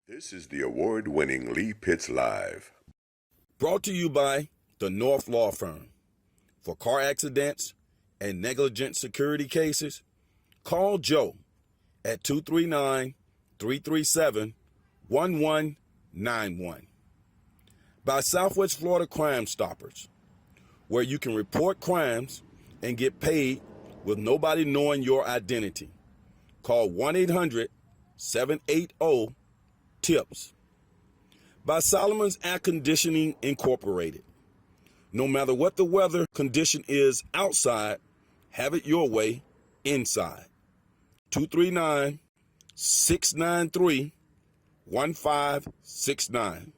This is the award-winning Lee Pitts Live. Brought to you by the North Law Firm. For car accidents and negligent security cases, call Joe at 239-337-1191. By Southwest Florida Crime Stoppers, where you can report crimes and get paid with nobody knowing your identity. Call 1-800-780-TIPS. By Solomon's Air Conditioning Incorporated. No matter what the weather condition is outside, have it your way inside. 239-693-1569.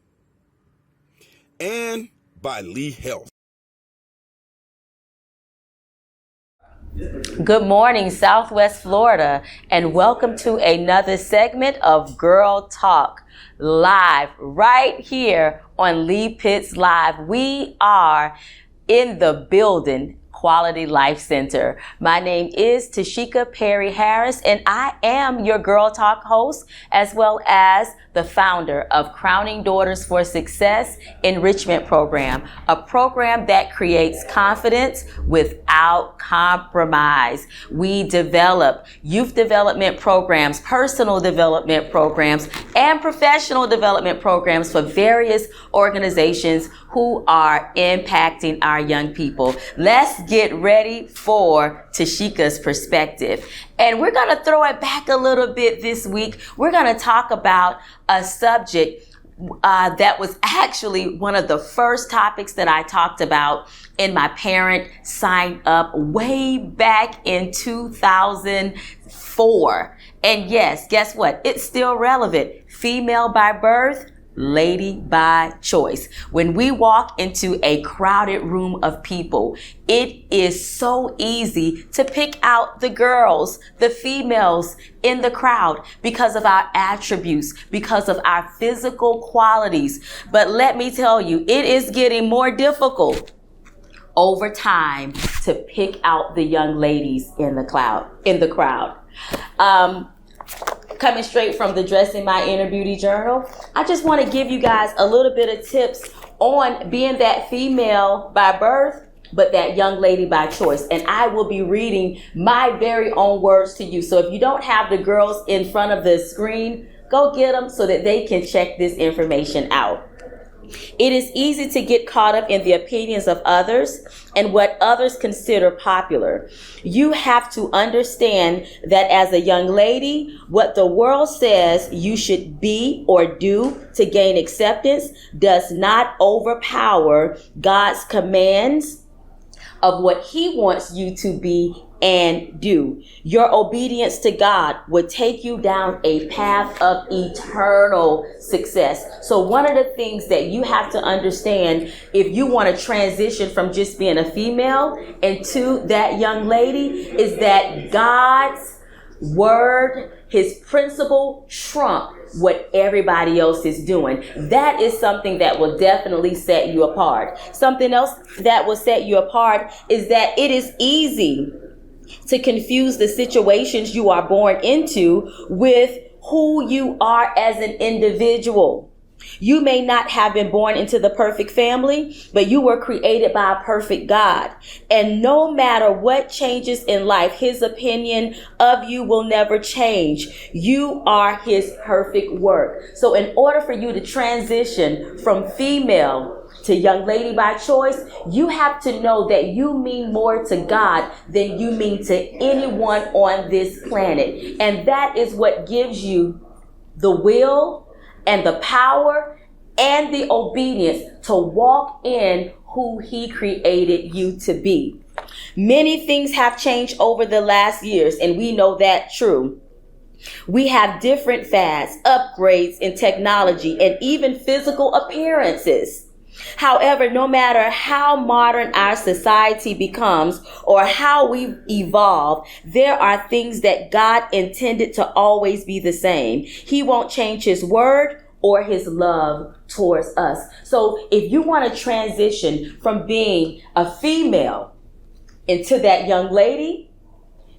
And by Lee Health. Good morning, Southwest Florida, and welcome to another segment of Girl Talk live right here on Lee Pitts Live. We are in the building, Quality Life Center. My name is TaSheekia Perry Harris, and I am your Girl Talk host, as well as the founder of Crowning Daughters for Success Enrichment Program, a program that creates confidence without compromise. We develop youth development programs, personal development programs, and professional development programs for various organizations who are impacting our young people. Let's get ready for TaSheekia's perspective. And we're going to throw it back a little bit this week. We're going to talk about a subject that was actually one of the first topics that I talked about in my parent sign up way back in 2004. And yes, guess what? It's still relevant. Female by birth, lady by choice. When we walk into a crowded room of people, it is so easy to pick out the girls, the females in the crowd because of our attributes, because of our physical qualities. But let me tell you, it is getting more difficult over time to pick out the young ladies in the crowd. Coming straight from the Dressing My Inner Beauty Journal, I just want to give you guys a little bit of tips on being that female by birth, but that young lady by choice. And I will be reading my very own words to you. So if you don't have the girls in front of the screen, go get them so that they can check this information out. It is easy to get caught up in the opinions of others and what others consider popular. You have to understand that as a young lady, what the world says you should be or do to gain acceptance does not overpower God's commands of what He wants you to be and do. Your obedience to God would take you down a path of eternal success. So one of the things that you have to understand if you want to transition from just being a female into that young lady is that God's word, His principle trump what everybody else is doing. That is something that will definitely set you apart. Something else that will set you apart is that it is easy to confuse the situations you are born into with who you are as an individual. You may not have been born into the perfect family, but you were created by a perfect God. And no matter what changes in life, His opinion of you will never change. You are His perfect work. So in order for you to transition from female to young lady by choice, you have to know that you mean more to God than you mean to anyone on this planet. And that is what gives you the will and the power and the obedience to walk in who He created you to be. Many things have changed over the last years, and we know that true. We have different fads, upgrades in technology, and even physical appearances. However, no matter how modern our society becomes or how we evolve, there are things that God intended to always be the same. He won't change His word or His love towards us. So if you want to transition from being a female into that young lady,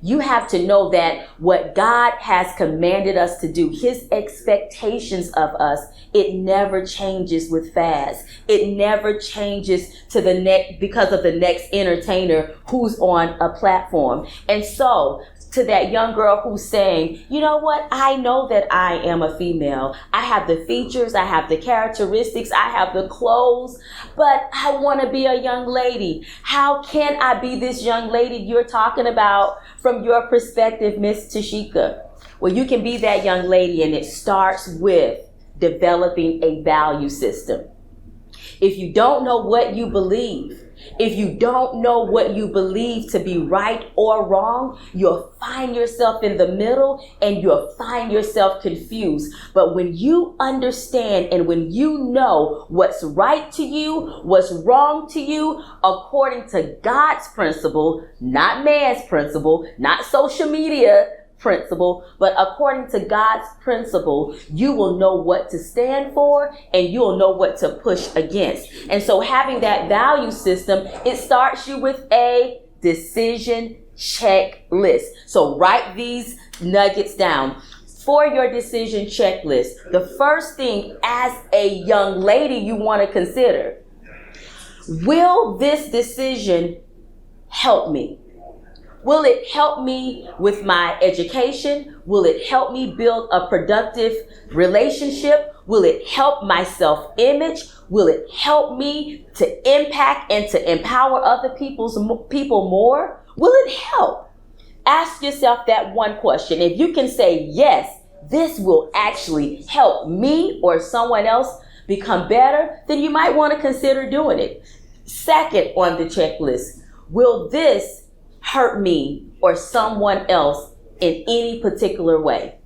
You have to know that what God has commanded us to do, his expectations of us, it never changes with fads. It never changes to the next because of the next entertainer who's on a platform. And so to that young girl who's saying, you know what? I know that I am a female. I have the features, I have the characteristics, I have the clothes, but I want to be a young lady. How can I be this young lady you're talking about from your perspective, Miss TaSheekia? Well, you can be that young lady, and it starts with developing a value system. If you don't know what you believe, if you don't know what you believe to be right or wrong, you'll find yourself in the middle and you'll find yourself confused. But when you understand and when you know what's right to you, what's wrong to you, according to God's principle, not man's principle, not social media principle, but according to God's principle, you will know what to stand for and you'll know what to push against. And so having that value system, it starts you with a decision checklist. So write these nuggets down. For your decision checklist, the first thing as a young lady you want to consider, will this decision help me? Will it help me with my education? Will it help me build a productive relationship? Will it help my self-image? Will it help me to impact and to empower other people more? Will it help? Ask yourself that one question. If you can say, yes, this will actually help me or someone else become better, then you might want to consider doing it. Second on the checklist, will this hurt me or someone else in any particular way?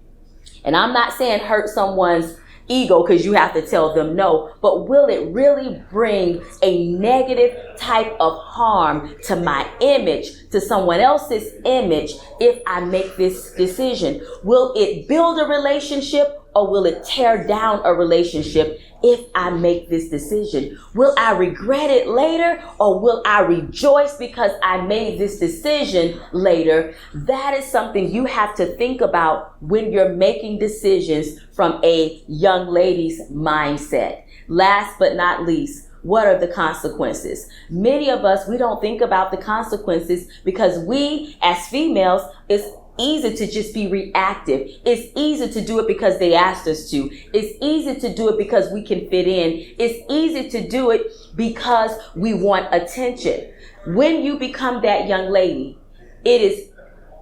And I'm not saying hurt someone's ego because you have to tell them no, but will it really bring a negative type of harm to my image, to someone else's image, if I make this decision? Will it build a relationship or will it tear down a relationship if I make this decision? Will I regret it later or will I rejoice because I made this decision later? That is something you have to think about when you're making decisions from a young lady's mindset. Last but not least, what are the consequences? Many of us, we don't think about the consequences because we as females, it's easy to just be reactive. It's easy to do it because they asked us to. It's easy to do it because we can fit in. It's easy to do it because we want attention. When you become that young lady, it is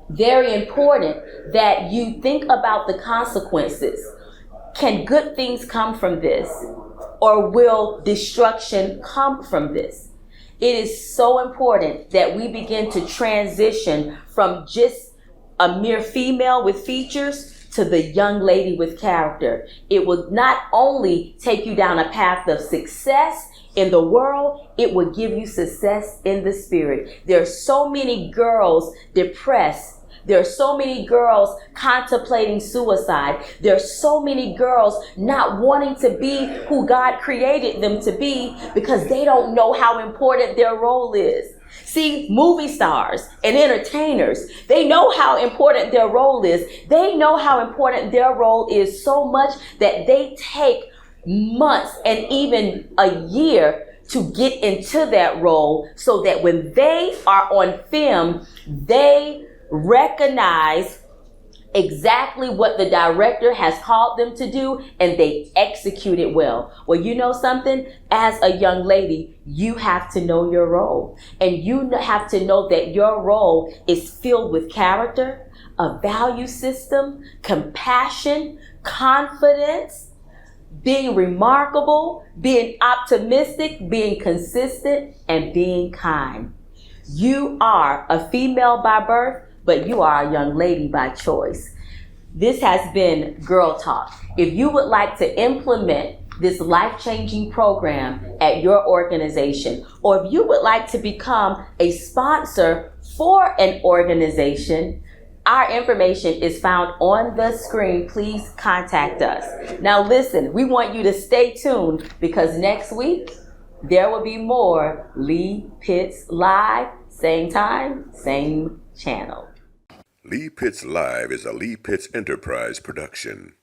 very important that you think about the consequences. Can good things come from this? Or will destruction come from this? It is so important that we begin to transition from just a mere female with features to the young lady with character. It will not only take you down a path of success in the world, it will give you success in the spirit. There are so many girls depressed. There are so many girls contemplating suicide. There are so many girls not wanting to be who God created them to be because they don't know how important their role is. See, movie stars and entertainers, they know how important their role is. They know how important their role is so much that they take months and even a year to get into that role so that when they are on film, they recognize exactly what the director has called them to do and they execute it well. Well, you know something? As a young lady, you have to know your role. And you have to know that your role is filled with character, a value system, compassion, confidence, being remarkable, being optimistic, being consistent, and being kind. You are a female by birth, but you are a young lady by choice. This has been Girl Talk. If you would like to implement this life-changing program at your organization, or if you would like to become a sponsor for an organization, our information is found on the screen. Please contact us. Now listen, we want you to stay tuned because next week there will be more Lee Pitts Live, same time, same channel. Lee Pitts Live is a Lee Pitts Enterprise production.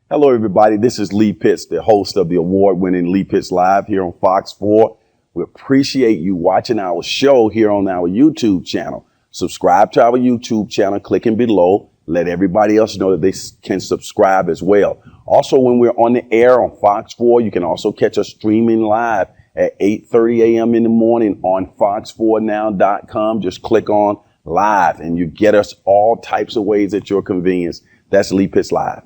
Hello, everybody. This is Lee Pitts, the host of the award-winning Lee Pitts Live here on Fox 4. We appreciate you watching our show here on our YouTube channel. Subscribe to our YouTube channel, clicking below. Let everybody else know that they can subscribe as well. Also, when we're on the air on Fox 4, you can also catch us streaming live at 8:30 a.m. in the morning on fox4now.com. Just click on live and you get us all types of ways at your convenience. That's Lee Pitts Live.